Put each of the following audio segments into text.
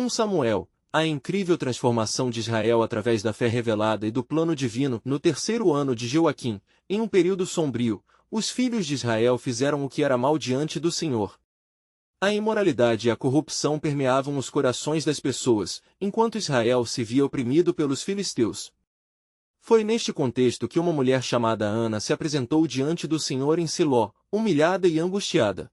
Samuel, a incrível transformação de Israel através da fé revelada e do plano divino. No terceiro ano de Joaquim, em um período sombrio, os filhos de Israel fizeram o que era mal diante do Senhor. A imoralidade e a corrupção permeavam os corações das pessoas, enquanto Israel se via oprimido pelos filisteus. Foi neste contexto que uma mulher chamada Ana se apresentou diante do Senhor em Siló, humilhada e angustiada.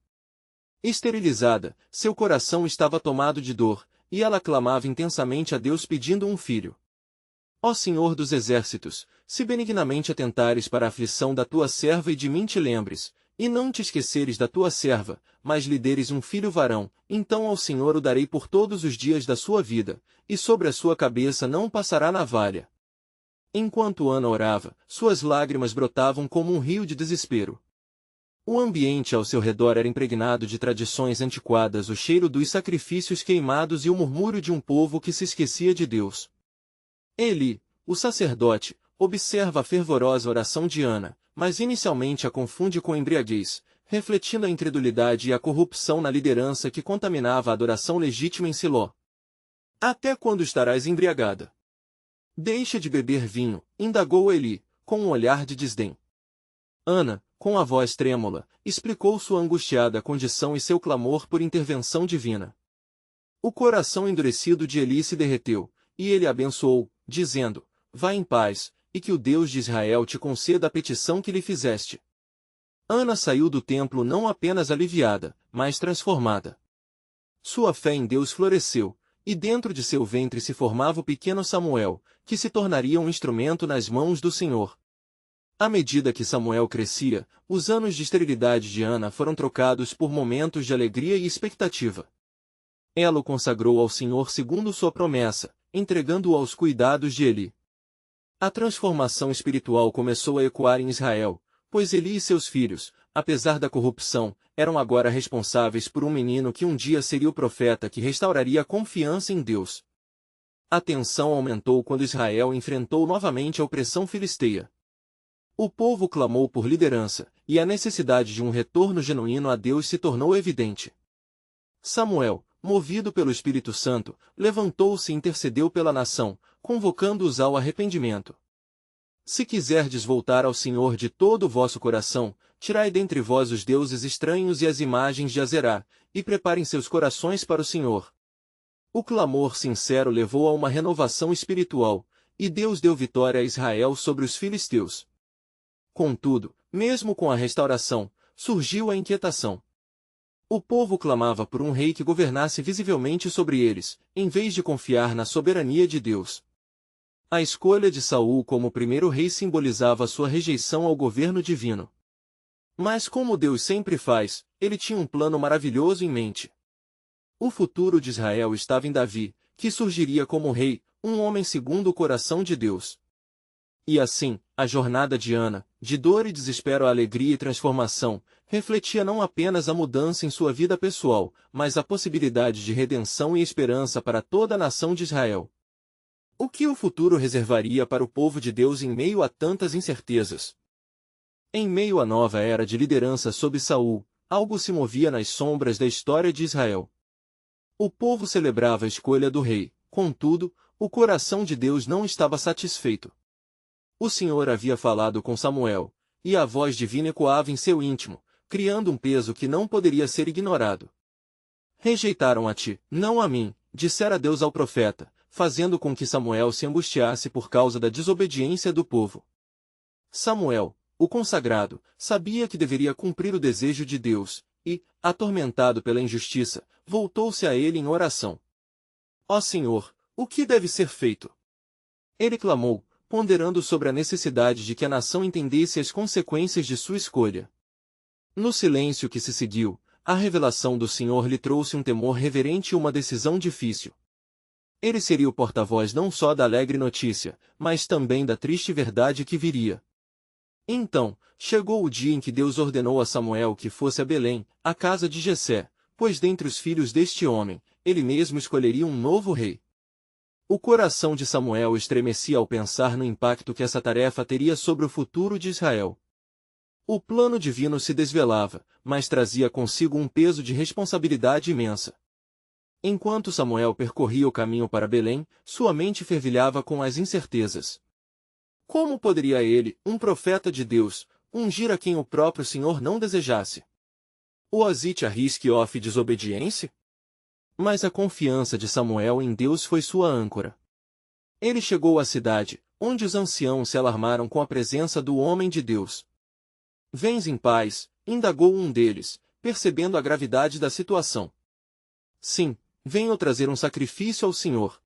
Esterilizada, seu coração estava tomado de dor, e ela clamava intensamente a Deus pedindo um filho. Ó Senhor dos exércitos, se benignamente atentares para a aflição da tua serva e de mim te lembres, e não te esqueceres da tua serva, mas lhe deres um filho varão, então ao Senhor o darei por todos os dias da sua vida, e sobre a sua cabeça não passará navalha. Enquanto Ana orava, suas lágrimas brotavam como um rio de desespero. O ambiente ao seu redor era impregnado de tradições antiquadas, o cheiro dos sacrifícios queimados e o murmúrio de um povo que se esquecia de Deus. Eli, o sacerdote, observa a fervorosa oração de Ana, mas inicialmente a confunde com embriaguez, refletindo a incredulidade e a corrupção na liderança que contaminava a adoração legítima em Siló. Até quando estarás embriagada? Deixa de beber vinho, indagou Eli, com um olhar de desdém. Ana, com a voz trêmula, explicou sua angustiada condição e seu clamor por intervenção divina. O coração endurecido de Eli se derreteu, e ele abençoou, dizendo: Vá em paz, e que o Deus de Israel te conceda a petição que lhe fizeste. Ana saiu do templo não apenas aliviada, mas transformada. Sua fé em Deus floresceu, e dentro de seu ventre se formava o pequeno Samuel, que se tornaria um instrumento nas mãos do Senhor. À medida que Samuel crescia, os anos de esterilidade de Ana foram trocados por momentos de alegria e expectativa. Ela o consagrou ao Senhor segundo sua promessa, entregando-o aos cuidados de Eli. A transformação espiritual começou a ecoar em Israel, pois Eli e seus filhos, apesar da corrupção, eram agora responsáveis por um menino que um dia seria o profeta que restauraria a confiança em Deus. A tensão aumentou quando Israel enfrentou novamente a opressão filisteia. O povo clamou por liderança, e a necessidade de um retorno genuíno a Deus se tornou evidente. Samuel, movido pelo Espírito Santo, levantou-se e intercedeu pela nação, convocando-os ao arrependimento. Se quiserdes voltar ao Senhor de todo o vosso coração, tirai dentre vós os deuses estranhos e as imagens de Azerá, e preparem seus corações para o Senhor. O clamor sincero levou a uma renovação espiritual, e Deus deu vitória a Israel sobre os filisteus. Contudo, mesmo com a restauração, surgiu a inquietação. O povo clamava por um rei que governasse visivelmente sobre eles, em vez de confiar na soberania de Deus. A escolha de Saul como primeiro rei simbolizava sua rejeição ao governo divino. Mas como Deus sempre faz, ele tinha um plano maravilhoso em mente. O futuro de Israel estava em Davi, que surgiria como rei, um homem segundo o coração de Deus. E assim, a jornada de Ana, de dor e desespero a alegria e transformação, refletia não apenas a mudança em sua vida pessoal, mas a possibilidade de redenção e esperança para toda a nação de Israel. O que o futuro reservaria para o povo de Deus em meio a tantas incertezas? Em meio à nova era de liderança sob Saul, algo se movia nas sombras da história de Israel. O povo celebrava a escolha do rei, contudo, o coração de Deus não estava satisfeito. O Senhor havia falado com Samuel, e a voz divina ecoava em seu íntimo, criando um peso que não poderia ser ignorado. Rejeitaram a ti, não a mim, dissera Deus ao profeta, fazendo com que Samuel se angustiasse por causa da desobediência do povo. Samuel, o consagrado, sabia que deveria cumprir o desejo de Deus, e, atormentado pela injustiça, voltou-se a ele em oração. Ó Senhor, o que deve ser feito? Ele clamou, ponderando sobre a necessidade de que a nação entendesse as consequências de sua escolha. No silêncio que se seguiu, a revelação do Senhor lhe trouxe um temor reverente e uma decisão difícil. Ele seria o porta-voz não só da alegre notícia, mas também da triste verdade que viria. Então, chegou o dia em que Deus ordenou a Samuel que fosse a Belém, a casa de Jessé, pois dentre os filhos deste homem, ele mesmo escolheria um novo rei. O coração de Samuel estremecia ao pensar no impacto que essa tarefa teria sobre o futuro de Israel. O plano divino se desvelava, mas trazia consigo um peso de responsabilidade imensa. Enquanto Samuel percorria o caminho para Belém, sua mente fervilhava com as incertezas. Como poderia ele, um profeta de Deus, ungir a quem o próprio Senhor não desejasse? Oazite arrisque of desobediência? Mas a confiança de Samuel em Deus foi sua âncora. Ele chegou à cidade, onde os anciãos se alarmaram com a presença do homem de Deus. Vens em paz, indagou um deles, percebendo a gravidade da situação. Sim, venho trazer um sacrifício ao Senhor.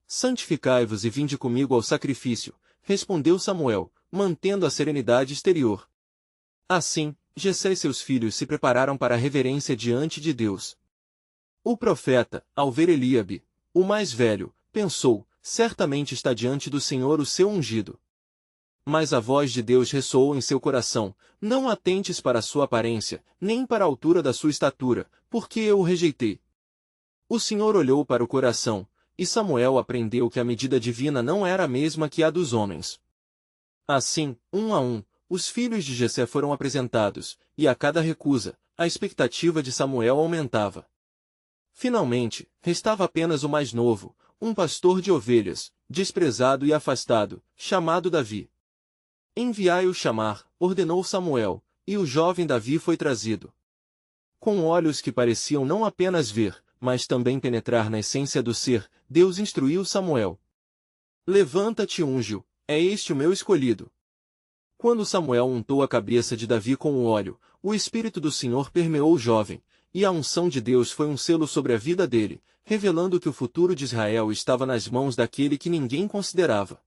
Santificai-vos e vinde comigo ao sacrifício, respondeu Samuel, mantendo a serenidade exterior. Assim, Jessé e seus filhos se prepararam para a reverência diante de Deus. O profeta, ao ver Eliabe, o mais velho, pensou, certamente está diante do Senhor o seu ungido. Mas a voz de Deus ressoou em seu coração, não atentes para a sua aparência, nem para a altura da sua estatura, porque eu o rejeitei. O Senhor olhou para o coração, e Samuel aprendeu que a medida divina não era a mesma que a dos homens. Assim, um a um, os filhos de Jessé foram apresentados, e a cada recusa, a expectativa de Samuel aumentava. Finalmente, restava apenas o mais novo, um pastor de ovelhas, desprezado e afastado, chamado Davi. Enviai-o chamar, ordenou Samuel, e o jovem Davi foi trazido. Com olhos que pareciam não apenas ver, mas também penetrar na essência do ser, Deus instruiu Samuel. Levanta-te e unge-o, é este o meu escolhido. Quando Samuel untou a cabeça de Davi com o óleo, o Espírito do Senhor permeou o jovem, e a unção de Deus foi um selo sobre a vida dele, revelando que o futuro de Israel estava nas mãos daquele que ninguém considerava.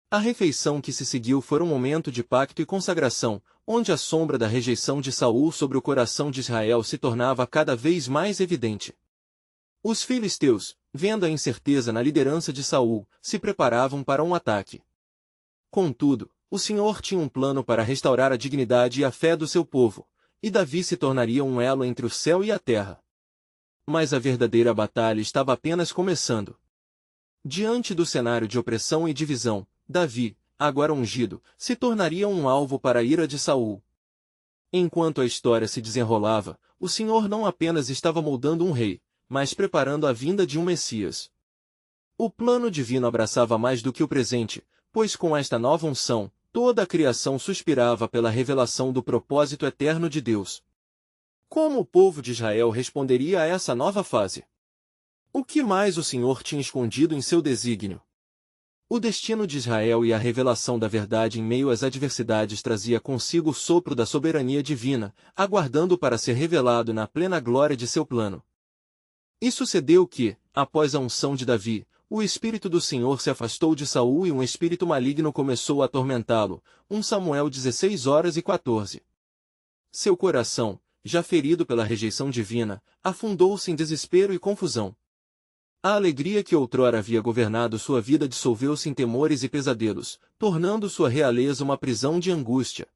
A refeição que se seguiu foi um momento de pacto e consagração, onde a sombra da rejeição de Saul sobre o coração de Israel se tornava cada vez mais evidente. Os filisteus, vendo a incerteza na liderança de Saul, se preparavam para um ataque. Contudo, o Senhor tinha um plano para restaurar a dignidade e a fé do seu povo, e Davi se tornaria um elo entre o céu e a terra. Mas a verdadeira batalha estava apenas começando. Diante do cenário de opressão e divisão, Davi, agora ungido, se tornaria um alvo para a ira de Saul. Enquanto a história se desenrolava, o Senhor não apenas estava moldando um rei, mas preparando a vinda de um Messias. O plano divino abraçava mais do que o presente, pois com esta nova unção, toda a criação suspirava pela revelação do propósito eterno de Deus. Como o povo de Israel responderia a essa nova fase? O que mais o Senhor tinha escondido em seu desígnio? O destino de Israel e a revelação da verdade em meio às adversidades trazia consigo o sopro da soberania divina, aguardando para ser revelado na plena glória de seu plano. E sucedeu que, após a unção de Davi, o Espírito do Senhor se afastou de Saul e um espírito maligno começou a atormentá-lo. 1 Samuel 16:14. Seu coração, já ferido pela rejeição divina, afundou-se em desespero e confusão. A alegria que outrora havia governado sua vida dissolveu-se em temores e pesadelos, tornando sua realeza uma prisão de angústia.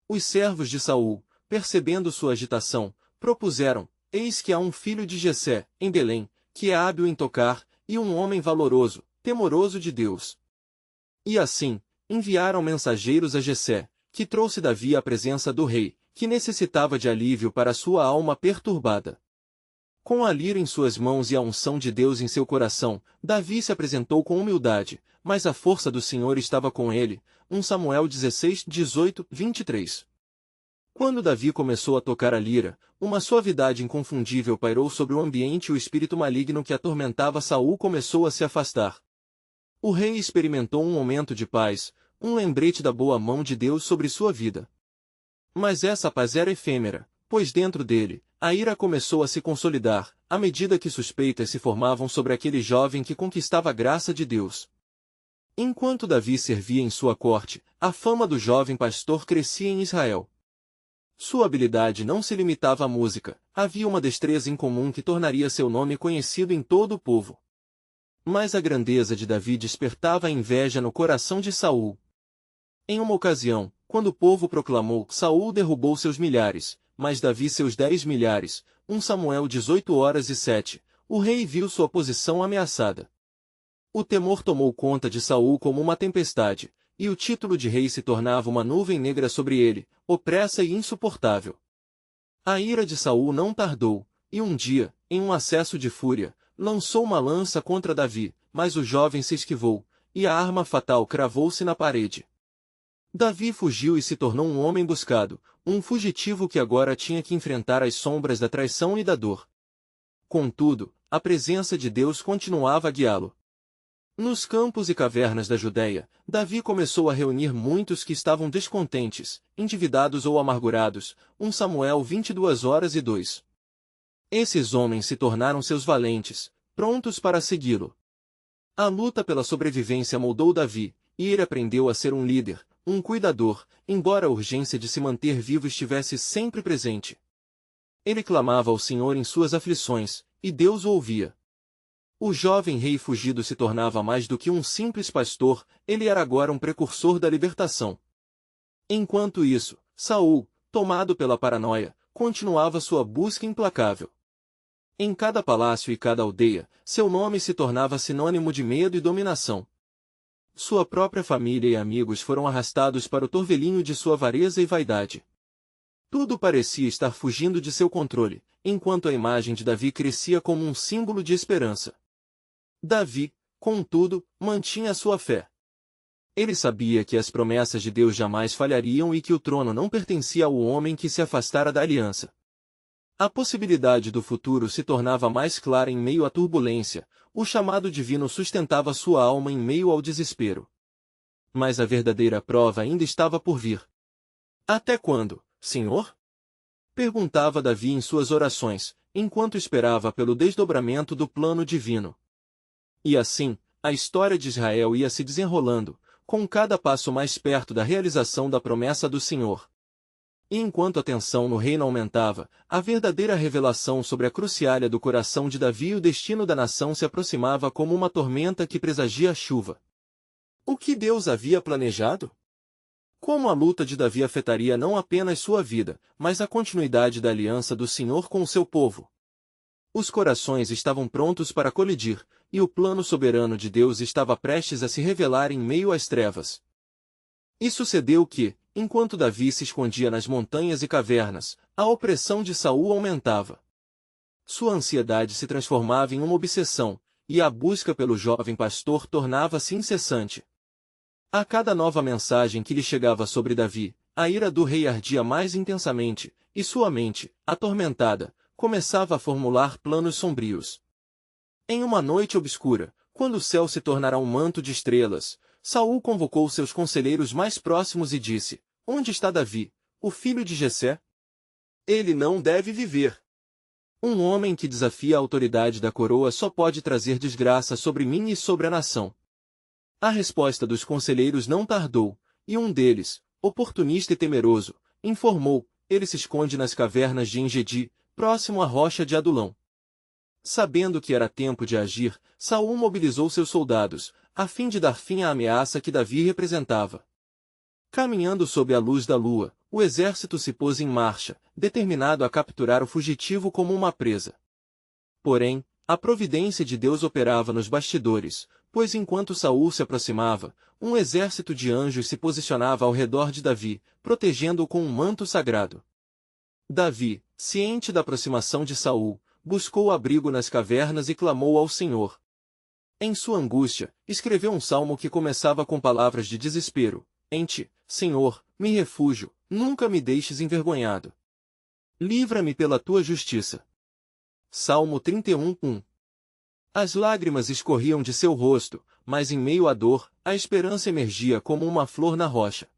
Os servos de Saul, percebendo sua agitação, propuseram: eis que há um filho de Jessé, em Belém, que é hábil em tocar, e um homem valoroso, temoroso de Deus. E assim, enviaram mensageiros a Jessé, que trouxe Davi à presença do rei, que necessitava de alívio para sua alma perturbada. Com a lira em suas mãos e a unção de Deus em seu coração, Davi se apresentou com humildade, mas a força do Senhor estava com ele. 1 Samuel 16:18-23. Quando Davi começou a tocar a lira, uma suavidade inconfundível pairou sobre o ambiente e o espírito maligno que atormentava Saul começou a se afastar. O rei experimentou um momento de paz, um lembrete da boa mão de Deus sobre sua vida. Mas essa paz era efêmera, pois dentro dele, a ira começou a se consolidar, à medida que suspeitas se formavam sobre aquele jovem que conquistava a graça de Deus. Enquanto Davi servia em sua corte, a fama do jovem pastor crescia em Israel. Sua habilidade não se limitava à música, havia uma destreza incomum que tornaria seu nome conhecido em todo o povo. Mas a grandeza de Davi despertava a inveja no coração de Saul. Em uma ocasião, quando o povo proclamou, Saul derrubou seus milhares, mas Davi seus 10 milhares, 1 Samuel 18:07, o rei viu sua posição ameaçada. O temor tomou conta de Saul como uma tempestade, e o título de rei se tornava uma nuvem negra sobre ele, opressa e insuportável. A ira de Saul não tardou, e um dia, em um acesso de fúria, lançou uma lança contra Davi, mas o jovem se esquivou, e a arma fatal cravou-se na parede. Davi fugiu e se tornou um homem buscado, um fugitivo que agora tinha que enfrentar as sombras da traição e da dor. Contudo, a presença de Deus continuava a guiá-lo. Nos campos e cavernas da Judéia, Davi começou a reunir muitos que estavam descontentes, endividados ou amargurados, 1 Samuel 22:2. Esses homens se tornaram seus valentes, prontos para segui-lo. A luta pela sobrevivência moldou Davi, e ele aprendeu a ser um líder, um cuidador, embora a urgência de se manter vivo estivesse sempre presente. Ele clamava ao Senhor em suas aflições, e Deus o ouvia. O jovem rei fugido se tornava mais do que um simples pastor, ele era agora um precursor da libertação. Enquanto isso, Saul, tomado pela paranoia, continuava sua busca implacável. Em cada palácio e cada aldeia, seu nome se tornava sinônimo de medo e dominação. Sua própria família e amigos foram arrastados para o torvelinho de sua avareza e vaidade. Tudo parecia estar fugindo de seu controle, enquanto a imagem de Davi crescia como um símbolo de esperança. Davi, contudo, mantinha sua fé. Ele sabia que as promessas de Deus jamais falhariam e que o trono não pertencia ao homem que se afastara da aliança. A possibilidade do futuro se tornava mais clara em meio à turbulência, o chamado divino sustentava sua alma em meio ao desespero. Mas a verdadeira prova ainda estava por vir. Até quando, Senhor? Perguntava Davi em suas orações, enquanto esperava pelo desdobramento do plano divino. E assim, a história de Israel ia se desenrolando, com cada passo mais perto da realização da promessa do Senhor. E enquanto a tensão no reino aumentava, a verdadeira revelação sobre a crucialha do coração de Davi e o destino da nação se aproximava como uma tormenta que presagia a chuva. O que Deus havia planejado? Como a luta de Davi afetaria não apenas sua vida, mas a continuidade da aliança do Senhor com o seu povo? Os corações estavam prontos para colidir, e o plano soberano de Deus estava prestes a se revelar em meio às trevas. E sucedeu que, enquanto Davi se escondia nas montanhas e cavernas, a opressão de Saul aumentava. Sua ansiedade se transformava em uma obsessão, e a busca pelo jovem pastor tornava-se incessante. A cada nova mensagem que lhe chegava sobre Davi, a ira do rei ardia mais intensamente, e sua mente, atormentada, começava a formular planos sombrios. Em uma noite obscura, quando o céu se tornará um manto de estrelas, Saul convocou seus conselheiros mais próximos e disse: Onde está Davi, o filho de Jessé? Ele não deve viver. Um homem que desafia a autoridade da coroa só pode trazer desgraça sobre mim e sobre a nação. A resposta dos conselheiros não tardou, e um deles, oportunista e temeroso, informou: ele se esconde nas cavernas de Engedi, próximo à rocha de Adulão. Sabendo que era tempo de agir, Saul mobilizou seus soldados, a fim de dar fim à ameaça que Davi representava. Caminhando sob a luz da lua, o exército se pôs em marcha, determinado a capturar o fugitivo como uma presa. Porém, a providência de Deus operava nos bastidores, pois enquanto Saul se aproximava, um exército de anjos se posicionava ao redor de Davi, protegendo-o com um manto sagrado. Davi, ciente da aproximação de Saul, buscou abrigo nas cavernas e clamou ao Senhor. Em sua angústia, escreveu um salmo que começava com palavras de desespero: Em ti, Senhor, me refúgio, nunca me deixes envergonhado. Livra-me pela tua justiça. Salmo 31:1. As lágrimas escorriam de seu rosto, mas em meio à dor, a esperança emergia como uma flor na rocha.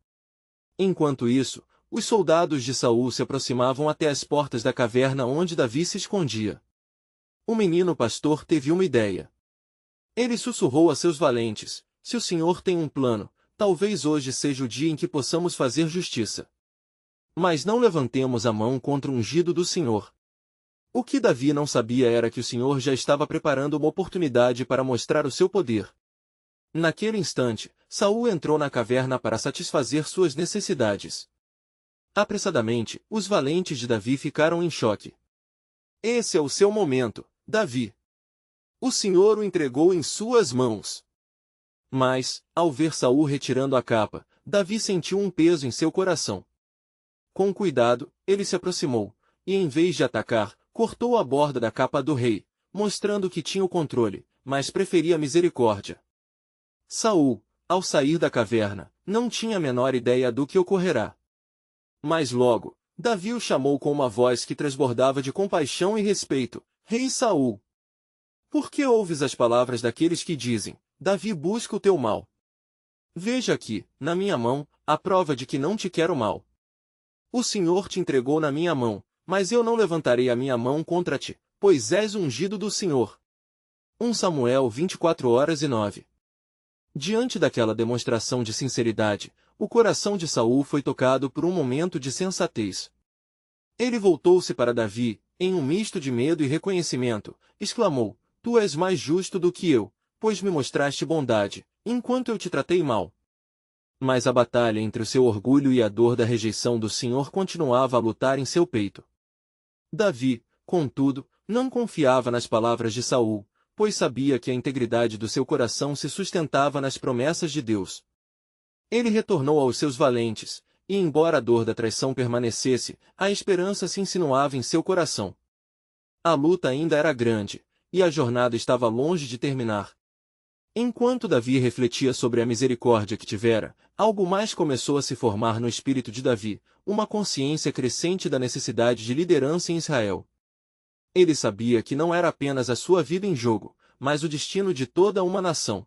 Enquanto isso, os soldados de Saul se aproximavam até as portas da caverna onde Davi se escondia. O menino pastor teve uma ideia. Ele sussurrou a seus valentes: Se o Senhor tem um plano, talvez hoje seja o dia em que possamos fazer justiça. Mas não levantemos a mão contra o ungido do Senhor. O que Davi não sabia era que o Senhor já estava preparando uma oportunidade para mostrar o seu poder. Naquele instante, Saul entrou na caverna para satisfazer suas necessidades. Apressadamente, os valentes de Davi ficaram em choque. Esse é o seu momento, Davi. O Senhor o entregou em suas mãos. Mas, ao ver Saul retirando a capa, Davi sentiu um peso em seu coração. Com cuidado, ele se aproximou, e em vez de atacar, cortou a borda da capa do rei, mostrando que tinha o controle, mas preferia a misericórdia. Saul, ao sair da caverna, não tinha a menor ideia do que ocorrerá. Mas logo, Davi o chamou com uma voz que transbordava de compaixão e respeito: Rei Saul! Por que ouves as palavras daqueles que dizem: Davi busca o teu mal? Veja aqui, na minha mão, a prova de que não te quero mal. O Senhor te entregou na minha mão, mas eu não levantarei a minha mão contra ti, pois és ungido do Senhor. 1 Samuel 24:9. Diante daquela demonstração de sinceridade, o coração de Saul foi tocado por um momento de sensatez. Ele voltou-se para Davi, em um misto de medo e reconhecimento, exclamou: Tu és mais justo do que eu, pois me mostraste bondade, enquanto eu te tratei mal. Mas a batalha entre o seu orgulho e a dor da rejeição do Senhor continuava a lutar em seu peito. Davi, contudo, não confiava nas palavras de Saul, pois sabia que a integridade do seu coração se sustentava nas promessas de Deus. Ele retornou aos seus valentes, e embora a dor da traição permanecesse, a esperança se insinuava em seu coração. A luta ainda era grande, e a jornada estava longe de terminar. Enquanto Davi refletia sobre a misericórdia que tivera, algo mais começou a se formar no espírito de Davi, uma consciência crescente da necessidade de liderança em Israel. Ele sabia que não era apenas a sua vida em jogo, mas o destino de toda uma nação.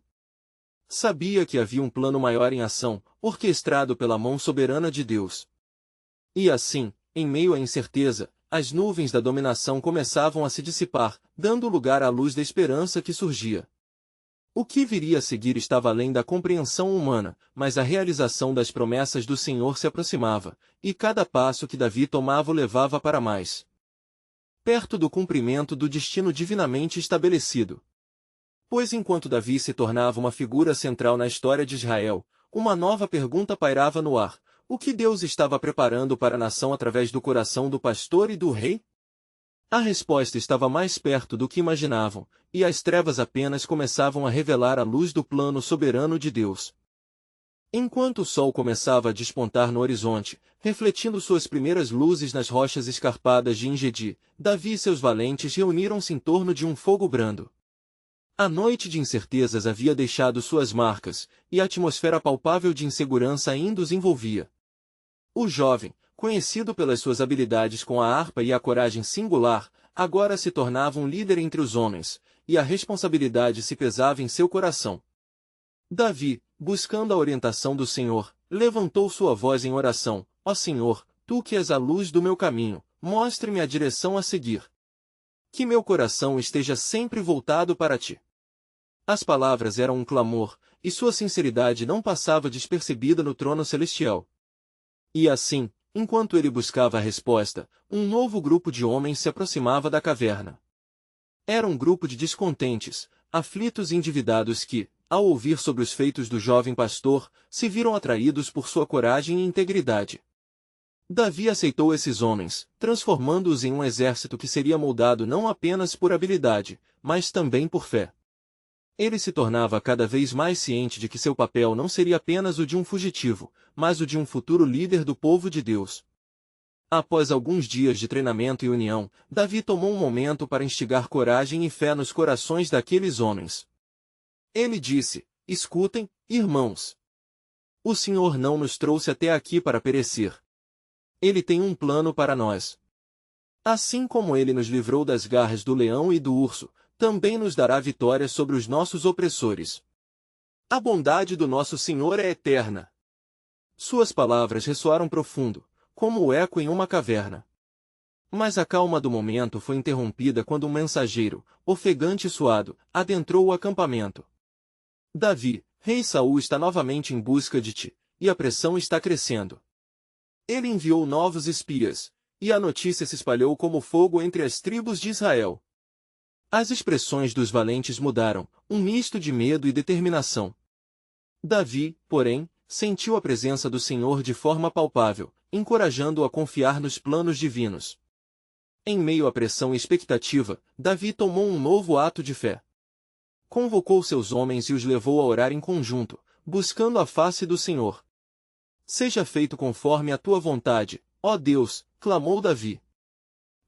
Sabia que havia um plano maior em ação, orquestrado pela mão soberana de Deus. E assim, em meio à incerteza, as nuvens da dominação começavam a se dissipar, dando lugar à luz da esperança que surgia. O que viria a seguir estava além da compreensão humana, mas a realização das promessas do Senhor se aproximava, e cada passo que Davi tomava o levava para mais perto do cumprimento do destino divinamente estabelecido. Pois enquanto Davi se tornava uma figura central na história de Israel, uma nova pergunta pairava no ar: o que Deus estava preparando para a nação através do coração do pastor e do rei? A resposta estava mais perto do que imaginavam, e as trevas apenas começavam a revelar a luz do plano soberano de Deus. Enquanto o sol começava a despontar no horizonte, refletindo suas primeiras luzes nas rochas escarpadas de Engedi, Davi e seus valentes reuniram-se em torno de um fogo brando. A noite de incertezas havia deixado suas marcas, e a atmosfera palpável de insegurança ainda os envolvia. O jovem, conhecido pelas suas habilidades com a harpa e a coragem singular, agora se tornava um líder entre os homens, e a responsabilidade se pesava em seu coração. Davi, buscando a orientação do Senhor, levantou sua voz em oração: Ó Senhor, Tu que és a luz do meu caminho, mostre-me a direção a seguir. Que meu coração esteja sempre voltado para Ti. As palavras eram um clamor, e sua sinceridade não passava despercebida no trono celestial. E assim, enquanto ele buscava a resposta, um novo grupo de homens se aproximava da caverna. Era um grupo de descontentes, aflitos e endividados que, ao ouvir sobre os feitos do jovem pastor, se viram atraídos por sua coragem e integridade. Davi aceitou esses homens, transformando-os em um exército que seria moldado não apenas por habilidade, mas também por fé. Ele se tornava cada vez mais ciente de que seu papel não seria apenas o de um fugitivo, mas o de um futuro líder do povo de Deus. Após alguns dias de treinamento e união, Davi tomou um momento para instigar coragem e fé nos corações daqueles homens. Ele disse: Escutem, irmãos. O Senhor não nos trouxe até aqui para perecer. Ele tem um plano para nós. Assim como ele nos livrou das garras do leão e do urso, também nos dará vitória sobre os nossos opressores. A bondade do nosso Senhor é eterna. Suas palavras ressoaram profundo, como o eco em uma caverna. Mas a calma do momento foi interrompida quando um mensageiro, ofegante e suado, adentrou o acampamento. Davi, rei Saul está novamente em busca de ti, e a pressão está crescendo. Ele enviou novos espias, e a notícia se espalhou como fogo entre as tribos de Israel. As expressões dos valentes mudaram, um misto de medo e determinação. Davi, porém, sentiu a presença do Senhor de forma palpável, encorajando-o a confiar nos planos divinos. Em meio à pressão e expectativa, Davi tomou um novo ato de fé. Convocou seus homens e os levou a orar em conjunto, buscando a face do Senhor. Seja feito conforme a tua vontade, ó Deus, clamou Davi.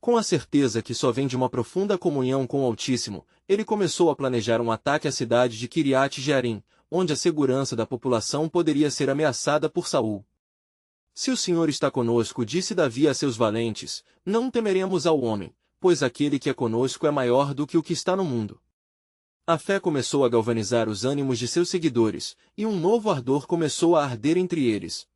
Com a certeza que só vem de uma profunda comunhão com o Altíssimo, ele começou a planejar um ataque à cidade de Kiriat Jearim, onde a segurança da população poderia ser ameaçada por Saul. Se o Senhor está conosco, disse Davi a seus valentes, não temeremos ao homem, pois aquele que é conosco é maior do que o que está no mundo. A fé começou a galvanizar os ânimos de seus seguidores, e um novo ardor começou a arder entre eles.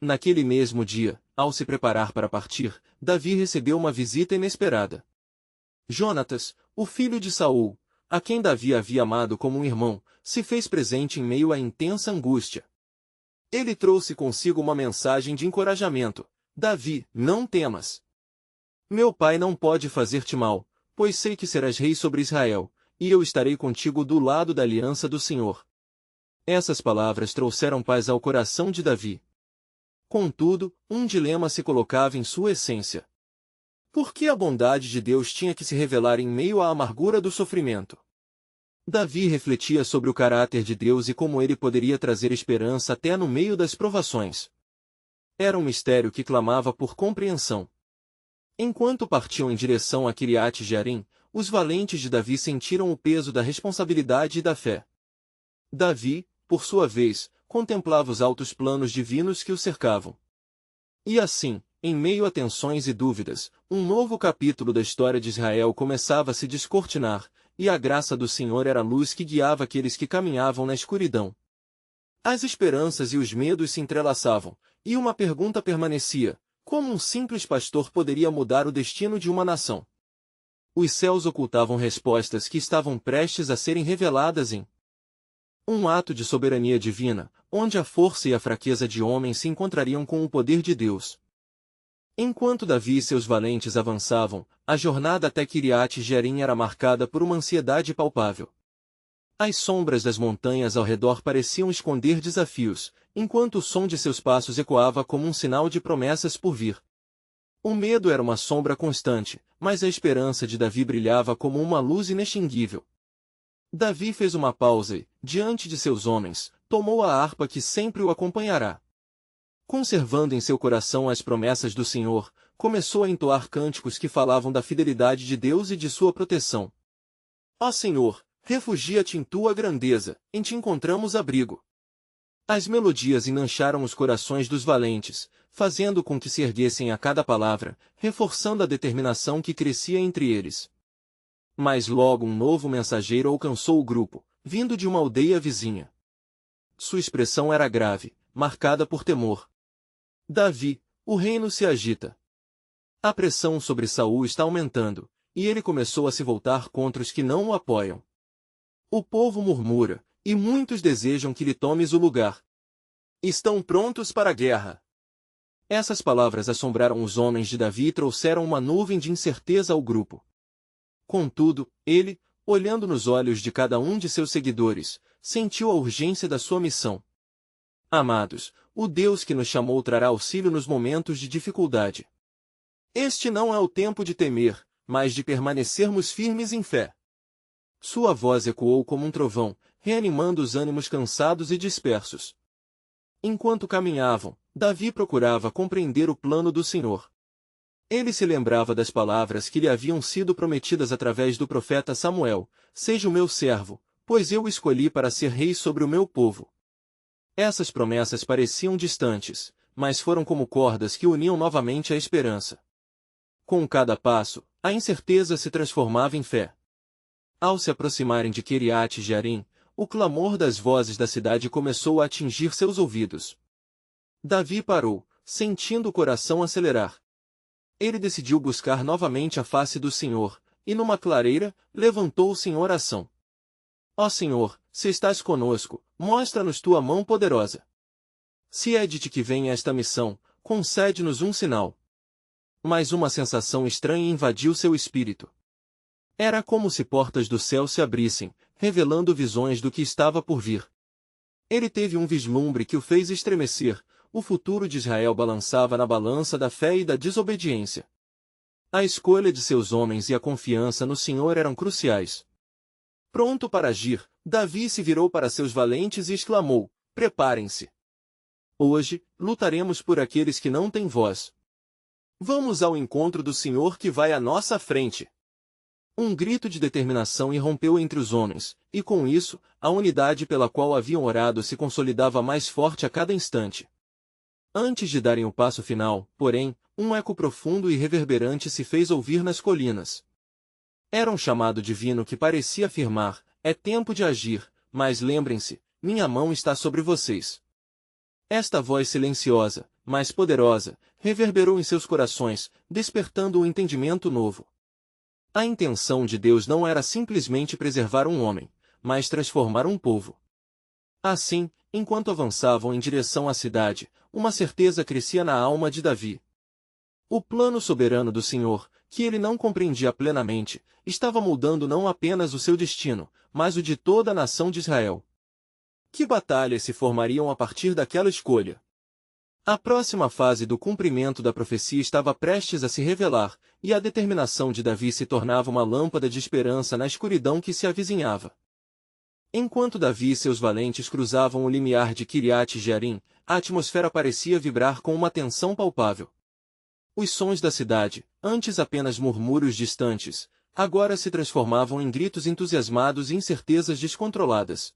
Naquele mesmo dia, ao se preparar para partir, Davi recebeu uma visita inesperada. Jonatas, o filho de Saul, a quem Davi havia amado como um irmão, se fez presente em meio à intensa angústia. Ele trouxe consigo uma mensagem de encorajamento. Davi, não temas. Meu pai não pode fazer-te mal, pois sei que serás rei sobre Israel, e eu estarei contigo do lado da aliança do Senhor. Essas palavras trouxeram paz ao coração de Davi. Contudo, um dilema se colocava em sua essência. Por que a bondade de Deus tinha que se revelar em meio à amargura do sofrimento? Davi refletia sobre o caráter de Deus e como ele poderia trazer esperança até no meio das provações. Era um mistério que clamava por compreensão. Enquanto partiam em direção a Kiriat Jearim, os valentes de Davi sentiram o peso da responsabilidade e da fé. Davi, por sua vez, contemplava os altos planos divinos que o cercavam. E assim, em meio a tensões e dúvidas, um novo capítulo da história de Israel começava a se descortinar, e a graça do Senhor era a luz que guiava aqueles que caminhavam na escuridão. As esperanças e os medos se entrelaçavam, e uma pergunta permanecia: como um simples pastor poderia mudar o destino de uma nação? Os céus ocultavam respostas que estavam prestes a serem reveladas em um ato de soberania divina, onde a força e a fraqueza de homens se encontrariam com o poder de Deus. Enquanto Davi e seus valentes avançavam, a jornada até Kiriat Jearim era marcada por uma ansiedade palpável. As sombras das montanhas ao redor pareciam esconder desafios, enquanto o som de seus passos ecoava como um sinal de promessas por vir. O medo era uma sombra constante, mas a esperança de Davi brilhava como uma luz inextinguível. Davi fez uma pausa e, diante de seus homens, tomou a harpa que sempre o acompanhará. Conservando em seu coração as promessas do Senhor, começou a entoar cânticos que falavam da fidelidade de Deus e de sua proteção. Ó Senhor, refugia-te em tua grandeza, em ti encontramos abrigo. As melodias enancharam os corações dos valentes, fazendo com que se erguessem a cada palavra, reforçando a determinação que crescia entre eles. Mas logo um novo mensageiro alcançou o grupo, vindo de uma aldeia vizinha. Sua expressão era grave, marcada por temor. Davi, o reino se agita. A pressão sobre Saul está aumentando, e ele começou a se voltar contra os que não o apoiam. O povo murmura, e muitos desejam que lhe tomes o lugar. Estão prontos para a guerra. Essas palavras assombraram os homens de Davi e trouxeram uma nuvem de incerteza ao grupo. Contudo, ele, olhando nos olhos de cada um de seus seguidores, sentiu a urgência da sua missão. Amados, o Deus que nos chamou trará auxílio nos momentos de dificuldade. Este não é o tempo de temer, mas de permanecermos firmes em fé. Sua voz ecoou como um trovão, reanimando os ânimos cansados e dispersos. Enquanto caminhavam, Davi procurava compreender o plano do Senhor. Ele se lembrava das palavras que lhe haviam sido prometidas através do profeta Samuel: seja o meu servo, pois eu o escolhi para ser rei sobre o meu povo. Essas promessas pareciam distantes, mas foram como cordas que uniam novamente a esperança. Com cada passo, a incerteza se transformava em fé. Ao se aproximarem de Kiriat Jearim, o clamor das vozes da cidade começou a atingir seus ouvidos. Davi parou, sentindo o coração acelerar. Ele decidiu buscar novamente a face do Senhor, e numa clareira, levantou-se em oração. Ó Senhor, se estás conosco, mostra-nos tua mão poderosa. Se é de ti que vem esta missão, concede-nos um sinal. Mas uma sensação estranha invadiu seu espírito. Era como se portas do céu se abrissem, revelando visões do que estava por vir. Ele teve um vislumbre que o fez estremecer. O futuro de Israel balançava na balança da fé e da desobediência. A escolha de seus homens e a confiança no Senhor eram cruciais. Pronto para agir, Davi se virou para seus valentes e exclamou: preparem-se. Hoje, lutaremos por aqueles que não têm voz. Vamos ao encontro do Senhor que vai à nossa frente. Um grito de determinação irrompeu entre os homens, e com isso, a unidade pela qual haviam orado se consolidava mais forte a cada instante. Antes de darem o passo final, porém, um eco profundo e reverberante se fez ouvir nas colinas. Era um chamado divino que parecia afirmar: é tempo de agir, mas lembrem-se, minha mão está sobre vocês. Esta voz silenciosa, mas poderosa, reverberou em seus corações, despertando um entendimento novo. A intenção de Deus não era simplesmente preservar um homem, mas transformar um povo. Assim, enquanto avançavam em direção à cidade, uma certeza crescia na alma de Davi. O plano soberano do Senhor, que ele não compreendia plenamente, estava moldando não apenas o seu destino, mas o de toda a nação de Israel. Que batalhas se formariam a partir daquela escolha? A próxima fase do cumprimento da profecia estava prestes a se revelar, e a determinação de Davi se tornava uma lâmpada de esperança na escuridão que se avizinhava. Enquanto Davi e seus valentes cruzavam o limiar de Kiriat-Jearim, a atmosfera parecia vibrar com uma tensão palpável. Os sons da cidade, antes apenas murmúrios distantes, agora se transformavam em gritos entusiasmados e incertezas descontroladas.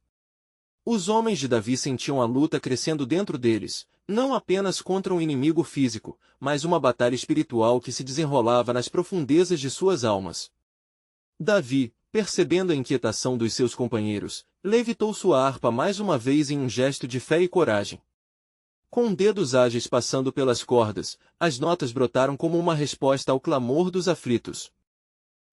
Os homens de Davi sentiam a luta crescendo dentro deles, não apenas contra um inimigo físico, mas uma batalha espiritual que se desenrolava nas profundezas de suas almas. Davi, percebendo a inquietação dos seus companheiros, levitou sua harpa mais uma vez em um gesto de fé e coragem. Com dedos ágeis passando pelas cordas, as notas brotaram como uma resposta ao clamor dos aflitos.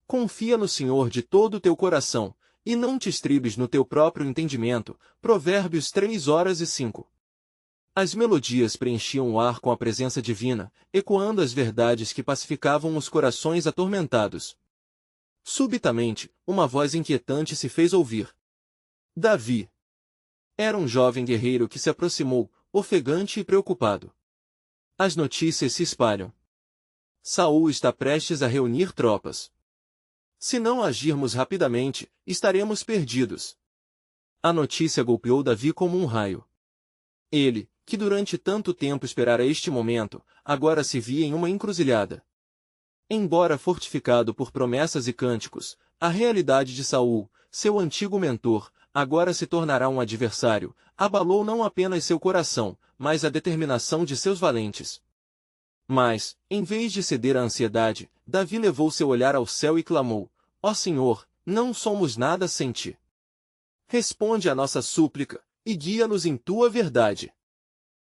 Confia no Senhor de todo o teu coração, e não te estribes no teu próprio entendimento. Provérbios 3:5. As melodias preenchiam o ar com a presença divina, ecoando as verdades que pacificavam os corações atormentados. Subitamente, uma voz inquietante se fez ouvir. Davi. Era um jovem guerreiro que se aproximou, ofegante e preocupado. As notícias se espalham. Saul está prestes a reunir tropas. Se não agirmos rapidamente, estaremos perdidos. A notícia golpeou Davi como um raio. Ele, que durante tanto tempo esperara este momento, agora se via em uma encruzilhada. Embora fortificado por promessas e cânticos, a realidade de Saul, seu antigo mentor, agora se tornará um adversário, abalou não apenas seu coração, mas a determinação de seus valentes. Mas, em vez de ceder à ansiedade, Davi levou seu olhar ao céu e clamou: Ó Senhor, não somos nada sem ti. Responde à nossa súplica, e guia-nos em tua verdade.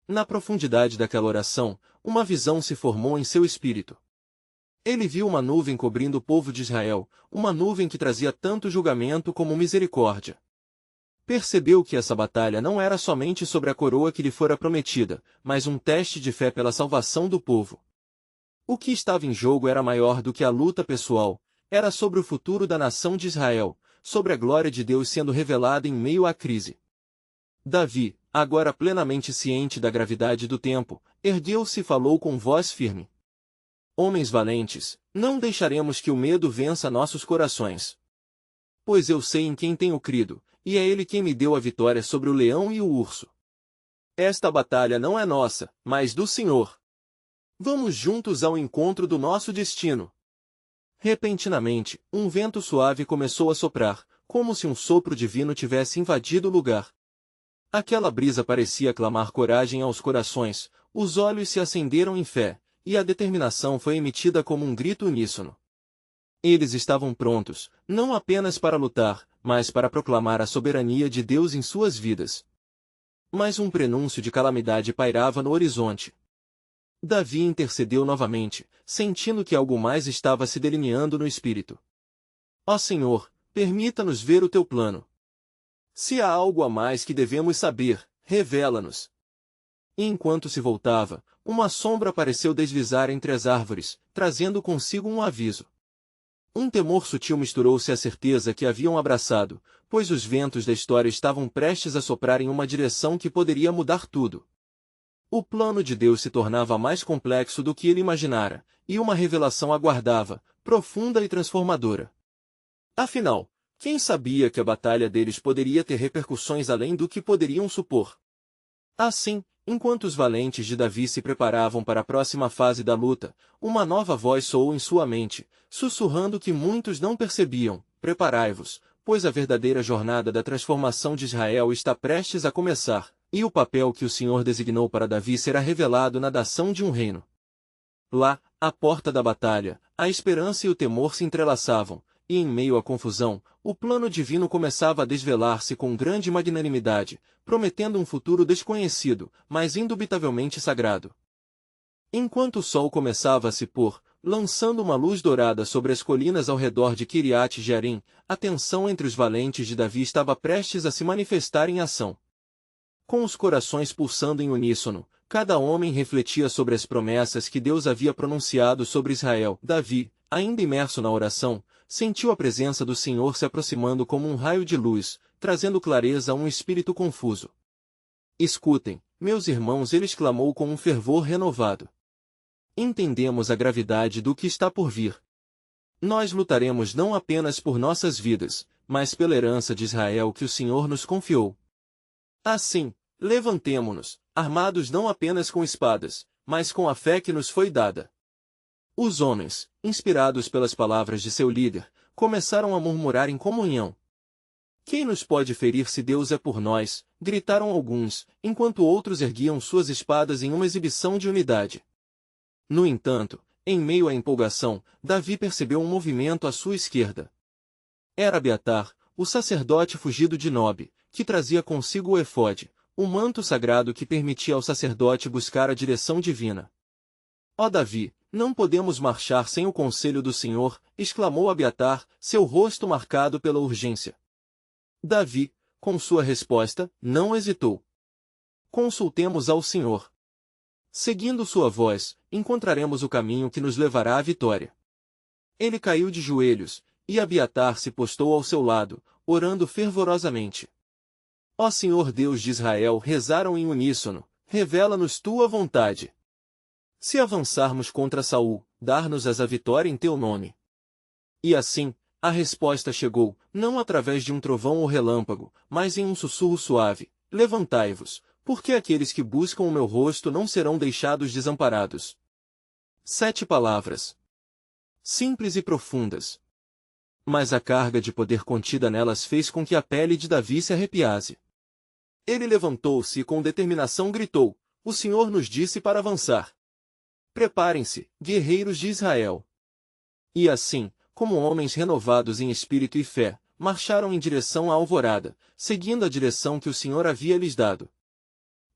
Na profundidade daquela oração, uma visão se formou em seu espírito. Ele viu uma nuvem cobrindo o povo de Israel, uma nuvem que trazia tanto julgamento como misericórdia. Percebeu que essa batalha não era somente sobre a coroa que lhe fora prometida, mas um teste de fé pela salvação do povo. O que estava em jogo era maior do que a luta pessoal, era sobre o futuro da nação de Israel, sobre a glória de Deus sendo revelada em meio à crise. Davi, agora plenamente ciente da gravidade do tempo, ergueu-se e falou com voz firme. Homens valentes, não deixaremos que o medo vença nossos corações. Pois eu sei em quem tenho crido, e é ele quem me deu a vitória sobre o leão e o urso. Esta batalha não é nossa, mas do Senhor. Vamos juntos ao encontro do nosso destino. Repentinamente, um vento suave começou a soprar, como se um sopro divino tivesse invadido o lugar. Aquela brisa parecia clamar coragem aos corações, os olhos se acenderam em fé, e a determinação foi emitida como um grito uníssono. Eles estavam prontos, não apenas para lutar, mas para proclamar a soberania de Deus em suas vidas. Mas um prenúncio de calamidade pairava no horizonte. Davi intercedeu novamente, sentindo que algo mais estava se delineando no espírito. Ó Senhor, permita-nos ver o teu plano. Se há algo a mais que devemos saber, revela-nos. E enquanto se voltava, uma sombra pareceu deslizar entre as árvores, trazendo consigo um aviso. Um temor sutil misturou-se à certeza que haviam abraçado, pois os ventos da história estavam prestes a soprar em uma direção que poderia mudar tudo. O plano de Deus se tornava mais complexo do que ele imaginara, e uma revelação aguardava, profunda e transformadora. Afinal, quem sabia que a batalha deles poderia ter repercussões além do que poderiam supor? Assim, Enquanto os valentes de Davi se preparavam para a próxima fase da luta, uma nova voz soou em sua mente, sussurrando que muitos não percebiam: preparai-vos, pois a verdadeira jornada da transformação de Israel está prestes a começar, e o papel que o Senhor designou para Davi será revelado na dação de um reino. Lá, à porta da batalha, a esperança e o temor se entrelaçavam, e em meio à confusão, o plano divino começava a desvelar-se com grande magnanimidade, prometendo um futuro desconhecido, mas indubitavelmente sagrado. Enquanto o sol começava a se pôr, lançando uma luz dourada sobre as colinas ao redor de Kiriat Jearim, a tensão entre os valentes de Davi estava prestes a se manifestar em ação. Com os corações pulsando em uníssono, cada homem refletia sobre as promessas que Deus havia pronunciado sobre Israel. Davi, ainda imerso na oração, sentiu a presença do Senhor se aproximando como um raio de luz, trazendo clareza a um espírito confuso. Escutem, meus irmãos, ele exclamou com um fervor renovado. Entendemos a gravidade do que está por vir. Nós lutaremos não apenas por nossas vidas, mas pela herança de Israel que o Senhor nos confiou. Assim, levantemo-nos, armados não apenas com espadas, mas com a fé que nos foi dada. Os homens, inspirados pelas palavras de seu líder, começaram a murmurar em comunhão. Quem nos pode ferir se Deus é por nós? Gritaram alguns, enquanto outros erguiam suas espadas em uma exibição de unidade. No entanto, em meio à empolgação, Davi percebeu um movimento à sua esquerda. Era Abiatar, o sacerdote fugido de Nob, que trazia consigo o efode, o manto sagrado que permitia ao sacerdote buscar a direção divina. Ó Davi, não podemos marchar sem o conselho do Senhor, exclamou Abiatar, seu rosto marcado pela urgência. Davi, com sua resposta, não hesitou. Consultemos ao Senhor. Seguindo sua voz, encontraremos o caminho que nos levará à vitória. Ele caiu de joelhos, e Abiatar se postou ao seu lado, orando fervorosamente. Ó Senhor Deus de Israel, rezaram em uníssono, revela-nos tua vontade. Se avançarmos contra Saul, dar-nos-ás a vitória em teu nome. E assim, a resposta chegou, não através de um trovão ou relâmpago, mas em um sussurro suave: levantai-vos, porque aqueles que buscam o meu rosto não serão deixados desamparados. 7 palavras. Simples e profundas. Mas a carga de poder contida nelas fez com que a pele de Davi se arrepiasse. Ele levantou-se e com determinação gritou: o Senhor nos disse para avançar. Preparem-se, guerreiros de Israel. E assim, como homens renovados em espírito e fé, marcharam em direção à alvorada, seguindo a direção que o Senhor havia lhes dado.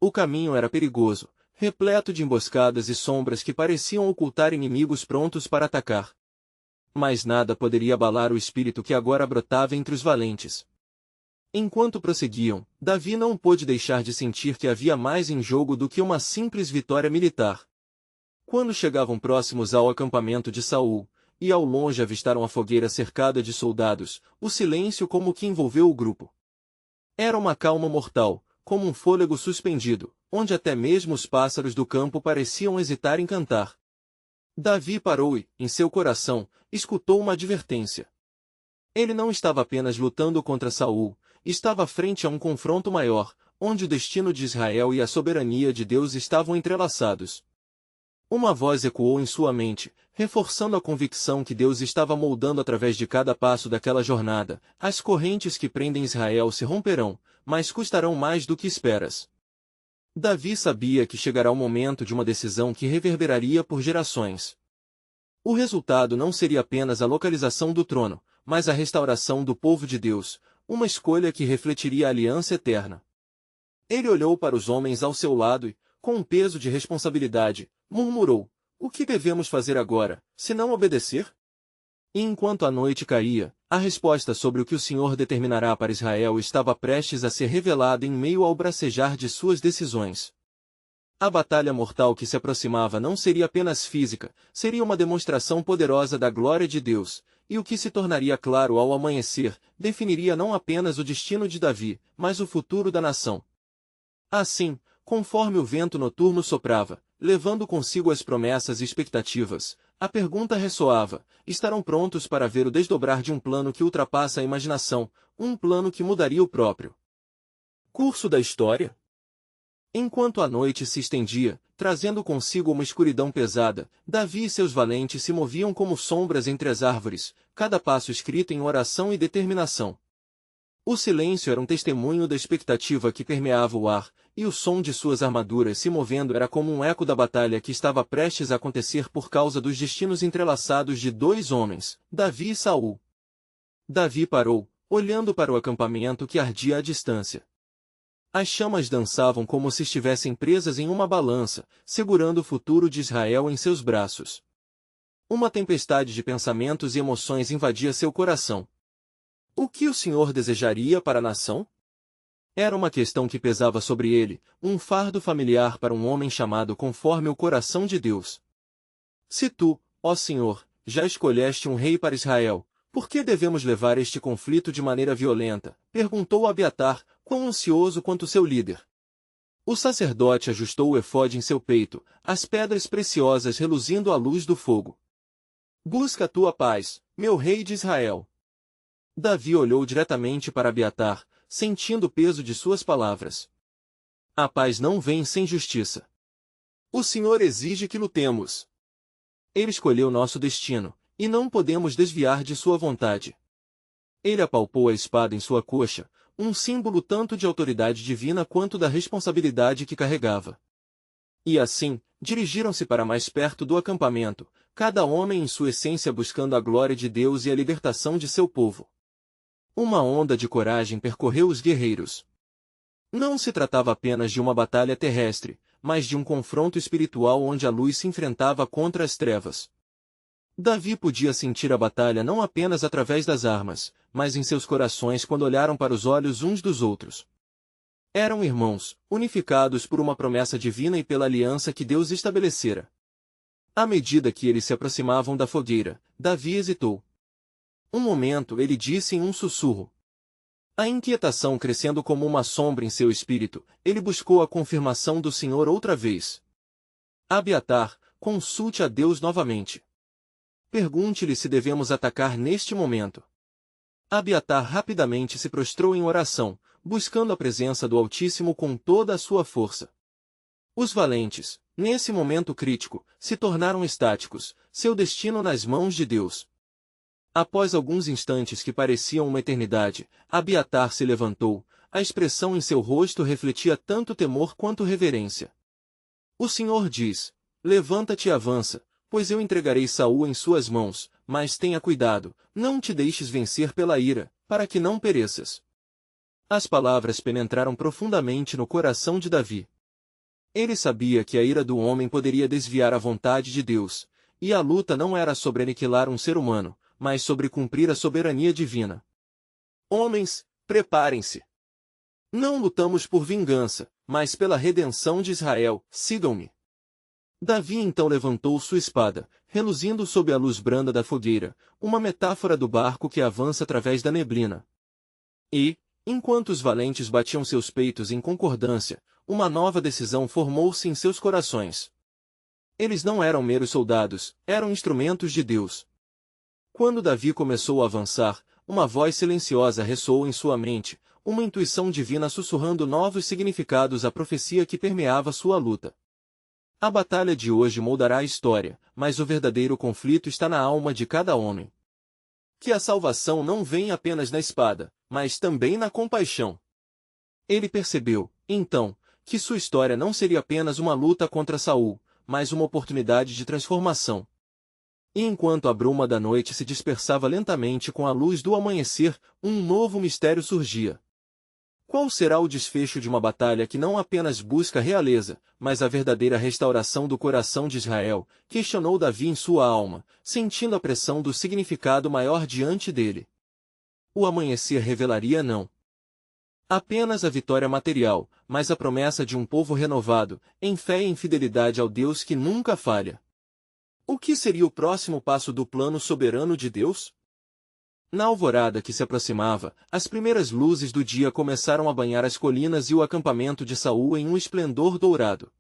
O caminho era perigoso, repleto de emboscadas e sombras que pareciam ocultar inimigos prontos para atacar. Mas nada poderia abalar o espírito que agora brotava entre os valentes. Enquanto prosseguiam, Davi não pôde deixar de sentir que havia mais em jogo do que uma simples vitória militar. Quando chegavam próximos ao acampamento de Saul, e ao longe avistaram a fogueira cercada de soldados, o silêncio como que envolveu o grupo. Era uma calma mortal, como um fôlego suspendido, onde até mesmo os pássaros do campo pareciam hesitar em cantar. Davi parou e, em seu coração, escutou uma advertência. Ele não estava apenas lutando contra Saul, estava frente a um confronto maior, onde o destino de Israel e a soberania de Deus estavam entrelaçados. Uma voz ecoou em sua mente, reforçando a convicção que Deus estava moldando através de cada passo daquela jornada: as correntes que prendem Israel se romperão, mas custarão mais do que esperas. Davi sabia que chegará o momento de uma decisão que reverberaria por gerações. O resultado não seria apenas a localização do trono, mas a restauração do povo de Deus, uma escolha que refletiria a aliança eterna. Ele olhou para os homens ao seu lado e, com um peso de responsabilidade, murmurou: o que devemos fazer agora, se não obedecer? E enquanto a noite caía, a resposta sobre o que o Senhor determinará para Israel estava prestes a ser revelada em meio ao bracejar de suas decisões. A batalha mortal que se aproximava não seria apenas física, seria uma demonstração poderosa da glória de Deus, e o que se tornaria claro ao amanhecer, definiria não apenas o destino de Davi, mas o futuro da nação. Assim, conforme o vento noturno soprava, levando consigo as promessas e expectativas, a pergunta ressoava: estarão prontos para ver o desdobrar de um plano que ultrapassa a imaginação, um plano que mudaria o próprio curso da história? Enquanto a noite se estendia, trazendo consigo uma escuridão pesada, Davi e seus valentes se moviam como sombras entre as árvores, cada passo escrito em oração e determinação. O silêncio era um testemunho da expectativa que permeava o ar, e o som de suas armaduras se movendo era como um eco da batalha que estava prestes a acontecer por causa dos destinos entrelaçados de dois homens, Davi e Saul. Davi parou, olhando para o acampamento que ardia à distância. As chamas dançavam como se estivessem presas em uma balança, segurando o futuro de Israel em seus braços. Uma tempestade de pensamentos e emoções invadia seu coração. O que o Senhor desejaria para a nação? Era uma questão que pesava sobre ele, um fardo familiar para um homem chamado conforme o coração de Deus. Se tu, ó Senhor, já escolheste um rei para Israel, por que devemos levar este conflito de maneira violenta? Perguntou Abiatar, quão ansioso quanto seu líder. O sacerdote ajustou o efode em seu peito, as pedras preciosas reluzindo à luz do fogo. Busca a tua paz, meu rei de Israel. Davi olhou diretamente para Abiatar, sentindo o peso de suas palavras. A paz não vem sem justiça. O Senhor exige que lutemos. Ele escolheu nosso destino, e não podemos desviar de sua vontade. Ele apalpou a espada em sua coxa, um símbolo tanto de autoridade divina quanto da responsabilidade que carregava. E assim, dirigiram-se para mais perto do acampamento, cada homem em sua essência buscando a glória de Deus e a libertação de seu povo. Uma onda de coragem percorreu os guerreiros. Não se tratava apenas de uma batalha terrestre, mas de um confronto espiritual onde a luz se enfrentava contra as trevas. Davi podia sentir a batalha não apenas através das armas, mas em seus corações quando olharam para os olhos uns dos outros. Eram irmãos, unificados por uma promessa divina e pela aliança que Deus estabelecera. À medida que eles se aproximavam da fogueira, Davi hesitou. Um momento ele disse em um sussurro. A inquietação crescendo como uma sombra em seu espírito, ele buscou a confirmação do Senhor outra vez. Abiatar, consulte a Deus novamente. Pergunte-lhe se devemos atacar neste momento. Abiatar rapidamente se prostrou em oração, buscando a presença do Altíssimo com toda a sua força. Os valentes, nesse momento crítico, se tornaram estáticos, seu destino nas mãos de Deus. Após alguns instantes que pareciam uma eternidade, Abiatar se levantou, a expressão em seu rosto refletia tanto temor quanto reverência. O Senhor diz, levanta-te e avança, pois eu entregarei Saul em suas mãos, mas tenha cuidado, não te deixes vencer pela ira, para que não pereças. As palavras penetraram profundamente no coração de Davi. Ele sabia que a ira do homem poderia desviar a vontade de Deus, e a luta não era sobre aniquilar um ser humano, mas sobre cumprir a soberania divina. Homens, preparem-se. Não lutamos por vingança, mas pela redenção de Israel, sigam-me. Davi então levantou sua espada, reluzindo sob a luz branda da fogueira, uma metáfora do barco que avança através da neblina. E, enquanto os valentes batiam seus peitos em concordância, uma nova decisão formou-se em seus corações. Eles não eram meros soldados, eram instrumentos de Deus. Quando Davi começou a avançar, uma voz silenciosa ressoou em sua mente, uma intuição divina sussurrando novos significados à profecia que permeava sua luta. A batalha de hoje moldará a história, mas o verdadeiro conflito está na alma de cada homem. Que a salvação não vem apenas na espada, mas também na compaixão. Ele percebeu, então, que sua história não seria apenas uma luta contra Saul, mas uma oportunidade de transformação. E enquanto a bruma da noite se dispersava lentamente com a luz do amanhecer, um novo mistério surgia. Qual será o desfecho de uma batalha que não apenas busca realeza, mas a verdadeira restauração do coração de Israel? Questionou Davi em sua alma, sentindo a pressão do significado maior diante dele. O amanhecer revelaria não apenas a vitória material, mas a promessa de um povo renovado, em fé e em fidelidade ao Deus que nunca falha. O que seria o próximo passo do plano soberano de Deus? Na alvorada que se aproximava, as primeiras luzes do dia começaram a banhar as colinas e o acampamento de Saul em um esplendor dourado.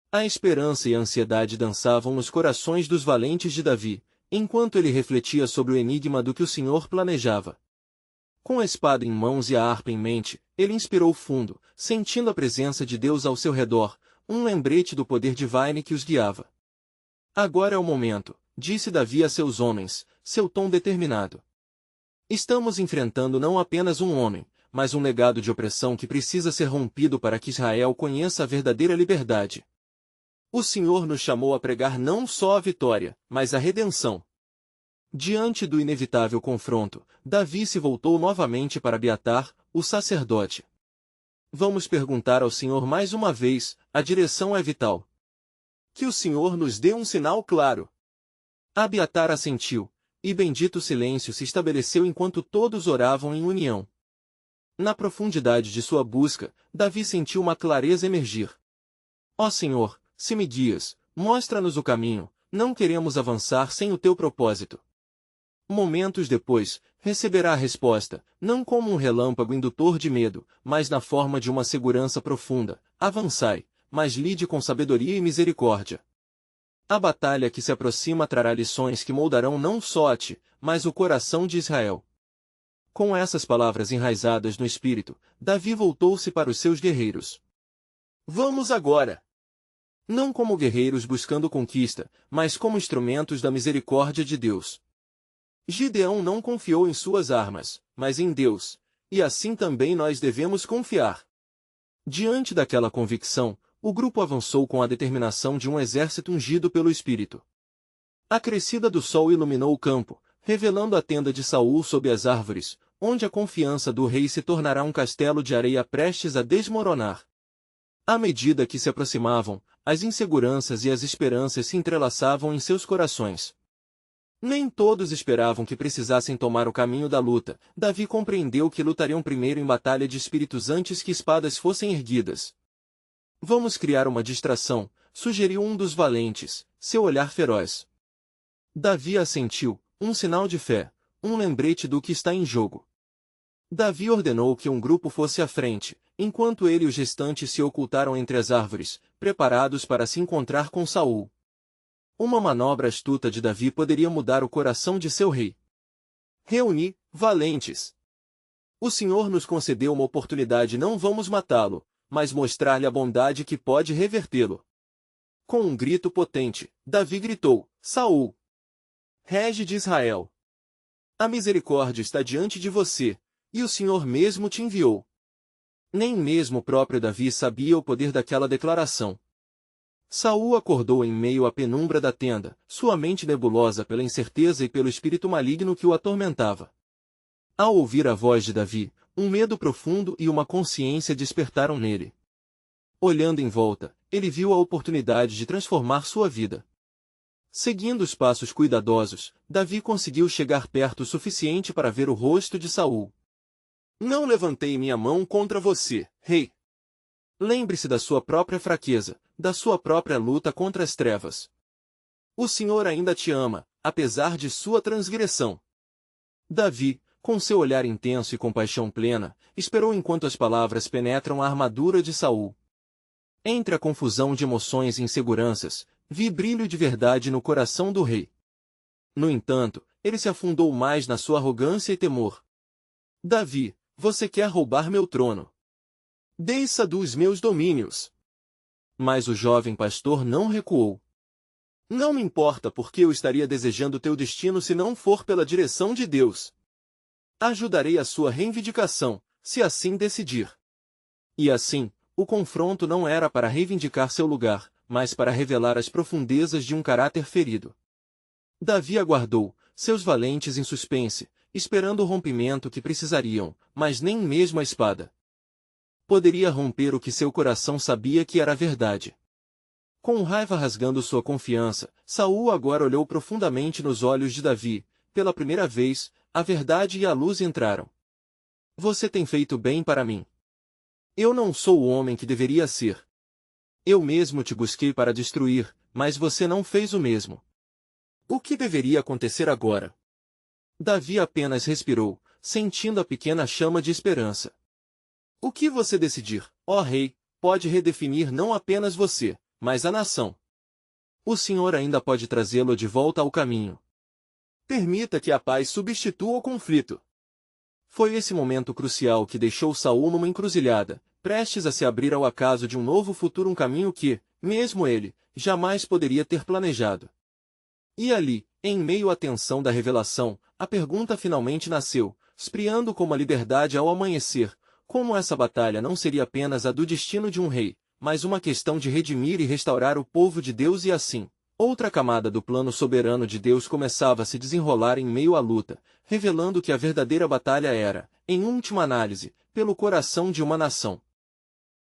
A esperança e a ansiedade dançavam nos corações dos valentes de Davi, enquanto ele refletia sobre o enigma do que o Senhor planejava. Com a espada em mãos e a harpa em mente, ele inspirou fundo, sentindo a presença de Deus ao seu redor, um lembrete do poder divino que os guiava. Agora é o momento, disse Davi a seus homens, seu tom determinado. Estamos enfrentando não apenas um homem, mas um legado de opressão que precisa ser rompido para que Israel conheça a verdadeira liberdade. O Senhor nos chamou a pregar não só a vitória, mas a redenção. Diante do inevitável confronto, Davi se voltou novamente para Abiatar, o sacerdote. Vamos perguntar ao Senhor mais uma vez, a direção é vital. Que o Senhor nos dê um sinal claro. Abiatar assentiu, e bendito silêncio se estabeleceu enquanto todos oravam em união. Na profundidade de sua busca, Davi sentiu uma clareza emergir. Ó Senhor, se me guias, mostra-nos o caminho, não queremos avançar sem o teu propósito. Momentos depois, receberá a resposta, não como um relâmpago indutor de medo, mas na forma de uma segurança profunda: avançai, mas lide com sabedoria e misericórdia. A batalha que se aproxima trará lições que moldarão não só a ti, mas o coração de Israel. Com essas palavras enraizadas no espírito, Davi voltou-se para os seus guerreiros. Vamos agora! Não como guerreiros buscando conquista, mas como instrumentos da misericórdia de Deus. Gideão não confiou em suas armas, mas em Deus, e assim também nós devemos confiar. Diante daquela convicção, o grupo avançou com a determinação de um exército ungido pelo Espírito. A crescida do sol iluminou o campo, revelando a tenda de Saul sob as árvores, onde a confiança do rei se tornará um castelo de areia prestes a desmoronar. À medida que se aproximavam, as inseguranças e as esperanças se entrelaçavam em seus corações. Nem todos esperavam que precisassem tomar o caminho da luta. Davi compreendeu que lutariam primeiro em batalha de espíritos antes que espadas fossem erguidas. Vamos criar uma distração, sugeriu um dos valentes, seu olhar feroz. Davi assentiu, um sinal de fé, um lembrete do que está em jogo. Davi ordenou que um grupo fosse à frente, enquanto ele e os restantes se ocultaram entre as árvores, preparados para se encontrar com Saul. Uma manobra astuta de Davi poderia mudar o coração de seu rei. Reuni, valentes. O Senhor nos concedeu uma oportunidade, não vamos matá-lo, mas mostrar-lhe a bondade que pode revertê-lo. Com um grito potente, Davi gritou: Saul! Rege de Israel! A misericórdia está diante de você, e o Senhor mesmo te enviou. Nem mesmo o próprio Davi sabia o poder daquela declaração. Saul acordou em meio à penumbra da tenda, sua mente nebulosa pela incerteza e pelo espírito maligno que o atormentava. Ao ouvir a voz de Davi, um medo profundo e uma consciência despertaram nele. Olhando em volta, ele viu a oportunidade de transformar sua vida. Seguindo os passos cuidadosos, Davi conseguiu chegar perto o suficiente para ver o rosto de Saul. Não levantei minha mão contra você, rei. Lembre-se da sua própria fraqueza, da sua própria luta contra as trevas. O Senhor ainda te ama, apesar de sua transgressão. Davi, com seu olhar intenso e compaixão plena, esperou enquanto as palavras penetram a armadura de Saul. Entre a confusão de emoções e inseguranças, vi brilho de verdade no coração do rei. No entanto, ele se afundou mais na sua arrogância e temor. Davi, você quer roubar meu trono? Desça dos meus domínios. Mas o jovem pastor não recuou. Não me importa porque eu estaria desejando teu destino se não for pela direção de Deus. Ajudarei a sua reivindicação, se assim decidir. E assim, o confronto não era para reivindicar seu lugar, mas para revelar as profundezas de um caráter ferido. Davi aguardou, seus valentes em suspense, esperando o rompimento que precisariam, mas nem mesmo a espada poderia romper o que seu coração sabia que era verdade. Com raiva rasgando sua confiança, Saul agora olhou profundamente nos olhos de Davi. Pela primeira vez, a verdade e a luz entraram. Você tem feito bem para mim. Eu não sou o homem que deveria ser. Eu mesmo te busquei para destruir, mas você não fez o mesmo. O que deveria acontecer agora? Davi apenas respirou, sentindo a pequena chama de esperança. O que você decidir, ó rei, pode redefinir não apenas você, mas a nação. O Senhor ainda pode trazê-lo de volta ao caminho. Permita que a paz substitua o conflito. Foi esse momento crucial que deixou Saul numa encruzilhada, prestes a se abrir ao acaso de um novo futuro, um caminho que, mesmo ele, jamais poderia ter planejado. E ali, em meio à tensão da revelação, a pergunta finalmente nasceu, esfriando como a liberdade ao amanhecer: como essa batalha não seria apenas a do destino de um rei, mas uma questão de redimir e restaurar o povo de Deus, e assim, outra camada do plano soberano de Deus começava a se desenrolar em meio à luta, revelando que a verdadeira batalha era, em última análise, pelo coração de uma nação.